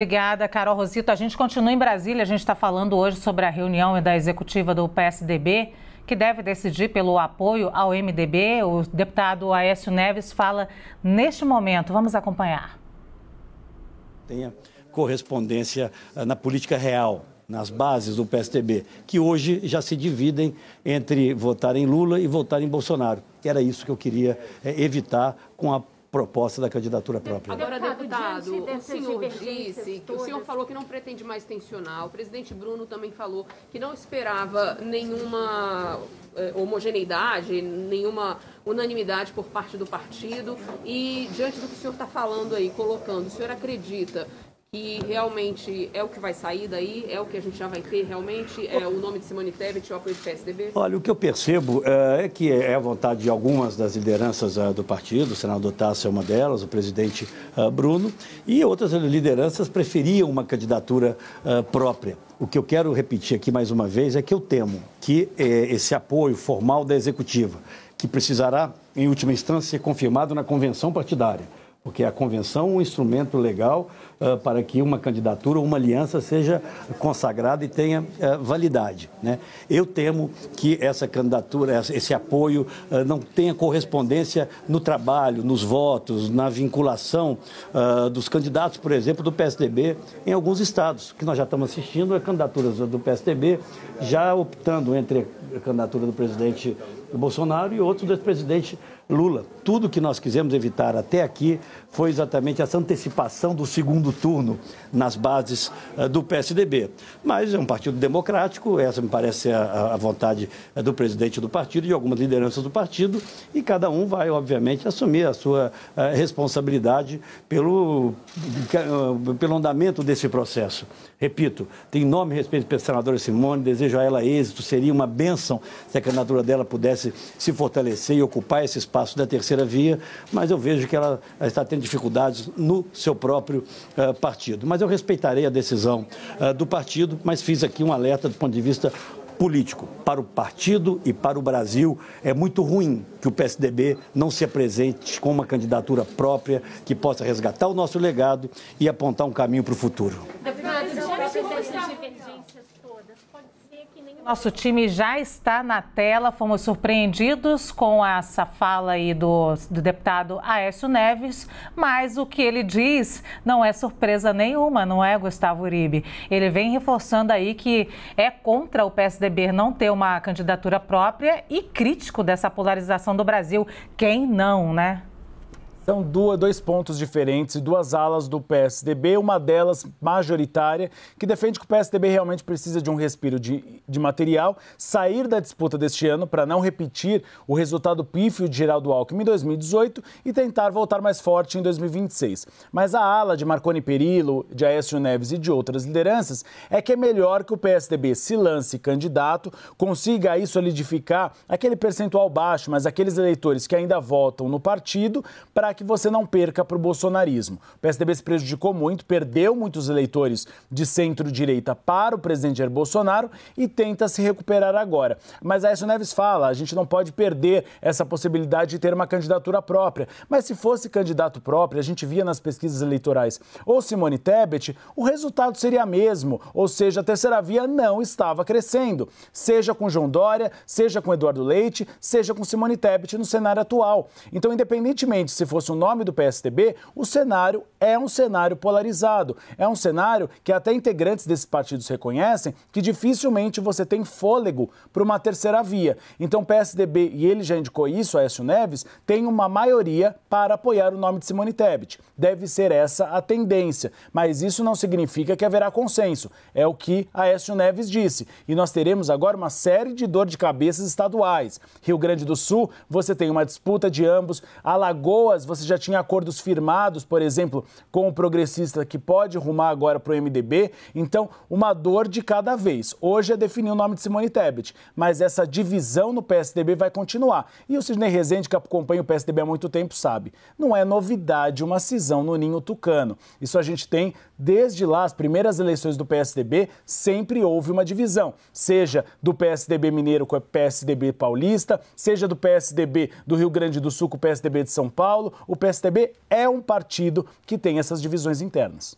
Obrigada, Carol Rosito. A gente continua em Brasília. A gente está falando hoje sobre a reunião da executiva do PSDB, que deve decidir pelo apoio ao MDB. O deputado Aécio Neves fala neste momento. Vamos acompanhar. Tenha correspondência na política real, nas bases do PSDB, que hoje já se dividem entre votar em Lula e votar em Bolsonaro. Era isso que eu queria evitar com a proposta da candidatura própria. Agora, deputado, o senhor disse que o senhor falou que não pretende mais tensionar. O presidente Bruno também falou que não esperava nenhuma homogeneidade, nenhuma unanimidade por parte do partido. E, diante do que o senhor está falando aí, colocando, o senhor acredita que realmente é o que vai sair daí? É o que a gente já vai ter realmente? É o nome de Simone Tebet e o apoio do PSDB? Olha, o que eu percebo é que é a vontade de algumas das lideranças do partido, o senador Tasso é uma delas, o presidente Bruno, e outras lideranças preferiam uma candidatura própria. O que eu quero repetir aqui mais uma vez é que eu temo que esse apoio formal da executiva, que precisará, em última instância, ser confirmado na convenção partidária, porque a convenção é um instrumento legal para que uma candidatura ou uma aliança seja consagrada e tenha validade, né? Eu temo que essa candidatura, esse apoio não tenha correspondência no trabalho, nos votos, na vinculação dos candidatos, por exemplo, do PSDB em alguns estados, que nós já estamos assistindo candidaturas do PSDB já optando entre a candidatura do presidente Bolsonaro e outro do presidente Lula. Tudo que nós quisemos evitar até aqui foi exatamente essa antecipação do segundo turno nas bases do PSDB. Mas é um partido democrático, essa me parece ser a vontade do presidente do partido e de algumas lideranças do partido, e cada um vai, obviamente, assumir a sua responsabilidade pelo andamento desse processo. Repito, tem enorme respeito pela senadora Simone, desejo a ela êxito, seria uma bênção se a candidatura dela pudesse se fortalecer e ocupar esse espaço da terceira via, mas eu vejo que ela está tendo dificuldades no seu próprio partido. Mas eu respeitarei a decisão do partido, mas fiz aqui um alerta do ponto de vista político. Para o partido e para o Brasil, é muito ruim que o PSDB não se apresente com uma candidatura própria que possa resgatar o nosso legado e apontar um caminho para o futuro. Nosso time já está na tela, fomos surpreendidos com essa fala aí do deputado Aécio Neves, mas o que ele diz não é surpresa nenhuma, não é, Gustavo Uribe? Ele vem reforçando aí que é contra o PSDB não ter uma candidatura própria e crítico dessa polarização do Brasil. Quem não, né? São dois pontos diferentes e duas alas do PSDB, uma delas majoritária, que defende que o PSDB realmente precisa de um respiro de material, sair da disputa deste ano para não repetir o resultado pífio de Geraldo Alckmin em 2018 e tentar voltar mais forte em 2026. Mas a ala de Marconi Perillo, de Aécio Neves e de outras lideranças é que é melhor que o PSDB se lance candidato, consiga aí solidificar aquele percentual baixo, mas aqueles eleitores que ainda votam no partido, para que você não perca para o bolsonarismo. O PSDB se prejudicou muito, perdeu muitos eleitores de centro-direita para o presidente Jair Bolsonaro e tenta se recuperar agora. Mas Aécio Neves fala, a gente não pode perder essa possibilidade de ter uma candidatura própria. Mas se fosse candidato próprio, a gente via nas pesquisas eleitorais, ou Simone Tebet, o resultado seria mesmo, ou seja, a terceira via não estava crescendo, seja com João Dória, seja com Eduardo Leite, seja com Simone Tebet no cenário atual. Então, independentemente se fosse o nome do PSDB, o cenário é um cenário polarizado. É um cenário que até integrantes desses partidos reconhecem que dificilmente você tem fôlego para uma terceira via. Então o PSDB, e ele já indicou isso, Aécio Neves, tem uma maioria para apoiar o nome de Simone Tebet. Deve ser essa a tendência, mas isso não significa que haverá consenso. É o que Aécio Neves disse. E nós teremos agora uma série de dor de cabeças estaduais. Rio Grande do Sul, você tem uma disputa de ambos. Alagoas, você já tinha acordos firmados, por exemplo, com o progressista que pode rumar agora para o MDB. Então, uma dor de cada vez. Hoje é definir o nome de Simone Tebet, mas essa divisão no PSDB vai continuar. E o Sidney Rezende, que acompanha o PSDB há muito tempo, sabe. Não é novidade uma cisão no ninho tucano. Isso a gente tem desde lá, as primeiras eleições do PSDB, sempre houve uma divisão. Seja do PSDB mineiro com o PSDB paulista, seja do PSDB do Rio Grande do Sul com o PSDB de São Paulo, o PSDB é um partido que tem essas divisões internas.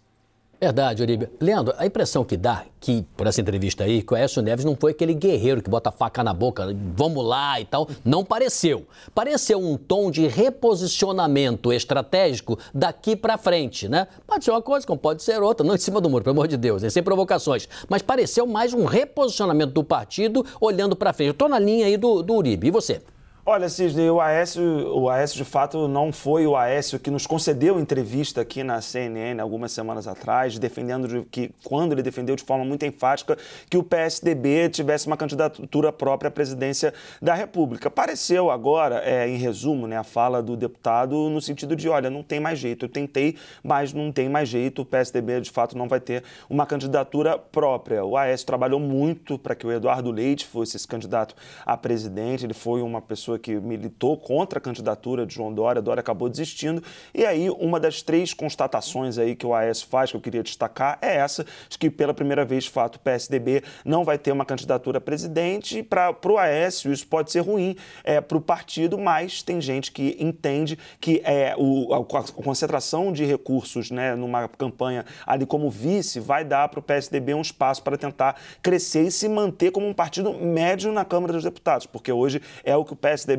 Verdade, Uribe. Leandro, a impressão que dá, que por essa entrevista aí, que o Aécio Neves não foi aquele guerreiro que bota a faca na boca, vamos lá e tal, não pareceu. Pareceu um tom de reposicionamento estratégico daqui para frente, né? Pode ser uma coisa, como pode ser outra, não em cima do muro, pelo amor de Deus, sem provocações. Mas pareceu mais um reposicionamento do partido olhando para frente. Eu tô na linha aí do Uribe. E você? Olha, Cisne, o Aécio de fato não foi o Aécio que nos concedeu entrevista aqui na CNN algumas semanas atrás, defendendo que, quando ele defendeu de forma muito enfática que o PSDB tivesse uma candidatura própria à presidência da República. Pareceu agora, em resumo, né, a fala do deputado no sentido de, olha, não tem mais jeito, eu tentei, mas não tem mais jeito, o PSDB de fato não vai ter uma candidatura própria. O Aécio trabalhou muito para que o Eduardo Leite fosse esse candidato a presidente, ele foi uma pessoa que militou contra a candidatura de João Dória. Dória acabou desistindo. E aí, uma das 3 constatações aí que o Aécio faz, que eu queria destacar, é essa, de que pela primeira vez, de fato, o PSDB não vai ter uma candidatura a presidente. Para o Aécio, isso pode ser ruim para o partido, mas tem gente que entende que a concentração de recursos, né, numa campanha ali como vice vai dar para o PSDB um espaço para tentar crescer e se manter como um partido médio na Câmara dos Deputados, porque hoje é o que o PSDB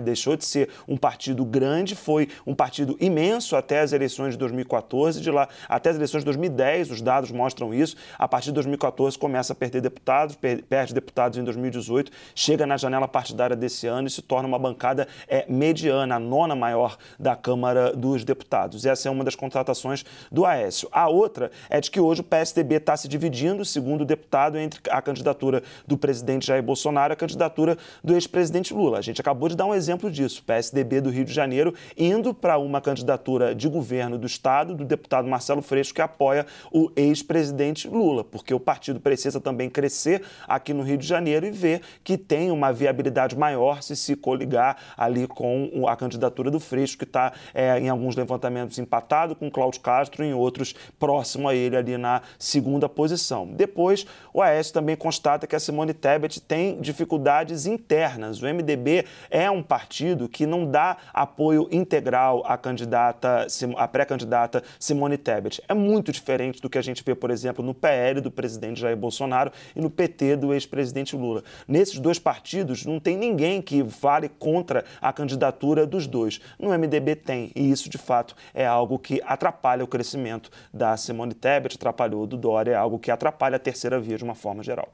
deixou de ser um partido grande, foi um partido imenso até as eleições de 2014, de lá até as eleições de 2010, os dados mostram isso. A partir de 2014 começa a perder deputados, perde deputados em 2018, chega na janela partidária desse ano e se torna uma bancada mediana, a 9ª maior da Câmara dos Deputados. Essa é uma das contratações do Aécio. A outra é de que hoje o PSDB está se dividindo, segundo o deputado, entre a candidatura do presidente Jair Bolsonaro e a candidatura do ex-presidente Lula. A gente acabou de dar um exemplo disso. O PSDB do Rio de Janeiro indo para uma candidatura de governo do Estado do deputado Marcelo Freixo, que apoia o ex-presidente Lula, porque o partido precisa também crescer aqui no Rio de Janeiro e ver que tem uma viabilidade maior se coligar ali com a candidatura do Freixo, que está em alguns levantamentos empatado com Cláudio Castro, em outros próximo a ele ali na 2ª posição. Depois, o Aécio também constata que a Simone Tebet tem dificuldades internas. O MDB é um partido que não dá apoio integral à pré-candidata Simone Tebet. É muito diferente do que a gente vê, por exemplo, no PL do presidente Jair Bolsonaro e no PT do ex-presidente Lula. Nesses 2 partidos, não tem ninguém que fale contra a candidatura dos 2. No MDB tem, e isso, de fato, é algo que atrapalha o crescimento da Simone Tebet, atrapalhou do Dória, é algo que atrapalha a terceira via de uma forma geral.